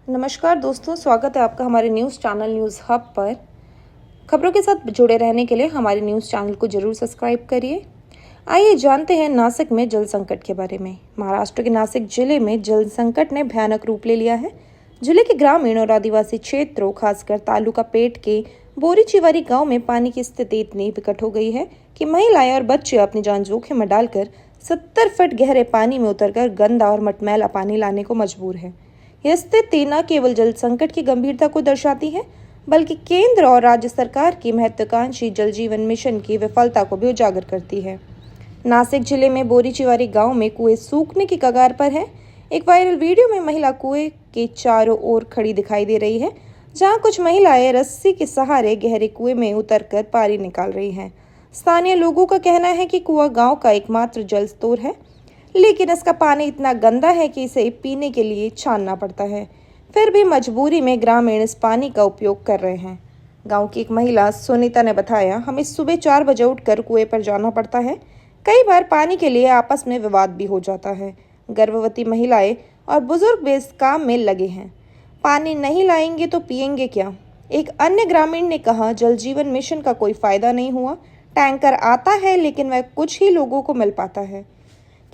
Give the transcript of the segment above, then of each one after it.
नमस्कार दोस्तों, स्वागत है आपका हमारे न्यूज़ चैनल न्यूज़ हब पर। खबरों के साथ जुड़े रहने के लिए हमारे न्यूज़ चैनल को जरूर सब्सक्राइब करिए। आइए जानते हैं नासिक में जल संकट के बारे में। महाराष्ट्र के नासिक जिले में जल संकट ने भयानक रूप ले लिया है। जिले के ग्रामीण और आदिवासी क्षेत्रों, खासकर तालुका पेट के बोरीचिवारी गांव में पानी की स्थिति इतनी विकट हो गई है कि महिलाएं और बच्चे अपनी जान जोखिम में डालकर 70 फीट गहरे पानी में उतरकर गंदा और मटमैला पानी लाने को मजबूर है। यह स्थिति न केवल जल संकट की गंभीरता को दर्शाती है, बल्कि केंद्र और राज्य सरकार की महत्वाकांक्षी जल जीवन मिशन की विफलता को भी उजागर करती है। नासिक जिले में बोरीचिवारी गांव में कुएं सूखने की कगार पर है। एक वायरल वीडियो में महिला कुएं के चारों ओर खड़ी दिखाई दे रही है, जहां कुछ महिलाएं रस्सी के सहारे गहरे कुएं में उतरकर पानी निकाल रही हैं। स्थानीय लोगों का कहना है कि कुआं गांव का एकमात्र जल स्रोत है, लेकिन इसका पानी इतना गंदा है कि इसे पीने के लिए छानना पड़ता है। फिर भी मजबूरी में ग्रामीण इस पानी का उपयोग कर रहे हैं। गांव की एक महिला सुनीता ने बताया, हमें सुबह 4 बजे उठकर कुएं पर जाना पड़ता है। कई बार पानी के लिए आपस में विवाद भी हो जाता है। गर्भवती महिलाएं और बुजुर्ग भी इस काम में लगे हैं। पानी नहीं लाएंगे तो पिएंगे क्या? एक अन्य ग्रामीण ने कहा, जल जीवन मिशन का कोई फायदा नहीं हुआ। टैंकर आता है, लेकिन वह कुछ ही लोगों को मिल पाता है।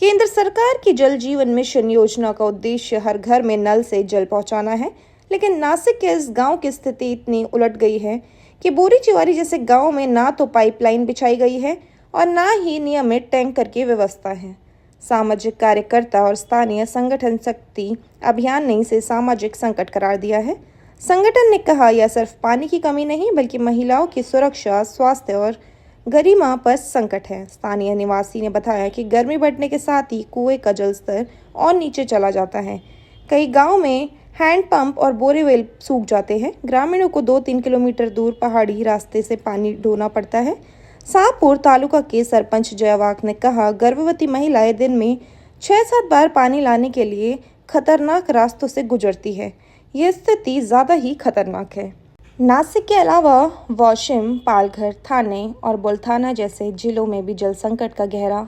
केंद्र सरकार की जल जीवन मिशन योजना का उद्देश्य हर घर में नल से जल पहुंचाना है, लेकिन नासिक के इस गांव की स्थिति इतनी उलट गई है कि बोरीचिवारी जैसे गांव में ना तो पाइपलाइन बिछाई गई है और ना ही नियमित टैंकर की व्यवस्था है। सामाजिक कार्यकर्ता और स्थानीय संगठन शक्ति अभियान ने इसे सामाजिक संकट करार दिया है। संगठन ने कहा, यह सिर्फ पानी की कमी नहीं, बल्कि महिलाओं की सुरक्षा, स्वास्थ्य और गरिमा पर संकट है। स्थानीय निवासी ने बताया कि गर्मी बढ़ने के साथ ही कुएं का जल स्तर और नीचे चला जाता है। कई गांव में हैंडपंप और बोरवेल सूख जाते हैं। ग्रामीणों को 2-3 किलोमीटर दूर पहाड़ी रास्ते से पानी ढोना पड़ता है। शाहपुर तालुका के सरपंच जयवाक ने कहा, गर्भवती महिलाएं दिन में 6-7 बार पानी लाने के लिए खतरनाक रास्तों से गुजरती है। यह स्थिति ज़्यादा ही खतरनाक है। नासिक के अलावा वाशिम, पालघर, थाने और बुलढाना जैसे जिलों में भी जल संकट का गहरा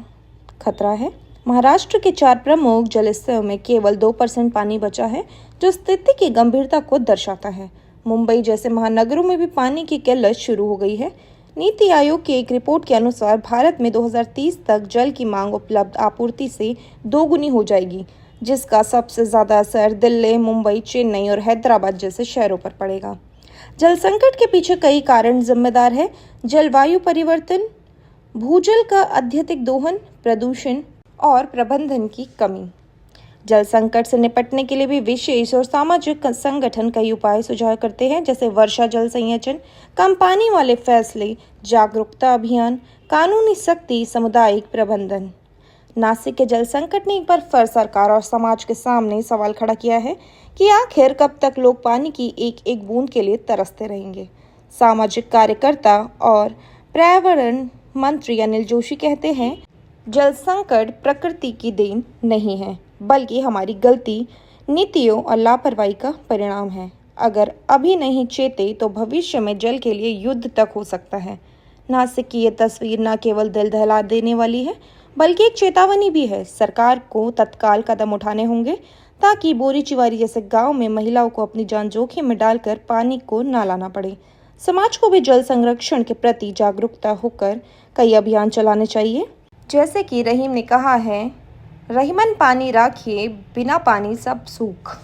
खतरा है। महाराष्ट्र के 4 प्रमुख जलस्तरों में केवल 2% पानी बचा है, जो स्थिति की गंभीरता को दर्शाता है। मुंबई जैसे महानगरों में भी पानी की किल्लत शुरू हो गई है। नीति आयोग की एक रिपोर्ट के अनुसार भारत में 2030 तक जल की मांग उपलब्ध आपूर्ति से दोगुनी हो जाएगी, जिसका सबसे ज्यादा असर दिल्ली, मुंबई, चेन्नई और हैदराबाद जैसे शहरों पर पड़ेगा। जल संकट के पीछे कई कारण जिम्मेदार है। जलवायु परिवर्तन, भूजल का अत्यधिक दोहन, प्रदूषण और प्रबंधन की कमी। जल संकट से निपटने के लिए भी विशेष और सामाजिक संगठन कई उपाय सुझाव करते हैं, जैसे वर्षा जल संचयन, कम पानी वाले फैसले, जागरूकता अभियान, कानूनी सख्ती, सामुदायिक प्रबंधन। नासिक के जल संकट ने एक बार फिर सरकार और समाज के सामने सवाल खड़ा किया है कि आखिर कब तक लोग पानी की एक एक बूंद के लिए तरसते रहेंगे। सामाजिक कार्यकर्ता और पर्यावरण मंत्री अनिल जोशी कहते हैं, जल संकट प्रकृति की देन नहीं है, बल्कि हमारी गलती, नीतियों और लापरवाही का परिणाम है। अगर अभी नहीं चेते तो भविष्य में जल के लिए युद्ध तक हो सकता है। नासिक की ये तस्वीर न केवल दिल दहला देने वाली है, बल्कि एक चेतावनी भी है। सरकार को तत्काल कदम उठाने होंगे ताकि बोरीचिवारी जैसे गांव में महिलाओं को अपनी जान जोखिम में डालकर पानी को न लाना पड़े। समाज को भी जल संरक्षण के प्रति जागरूकता होकर कई अभियान चलाने चाहिए। जैसे कि रहीम ने कहा है, रहीमन पानी राखिए, बिना पानी सब सूख।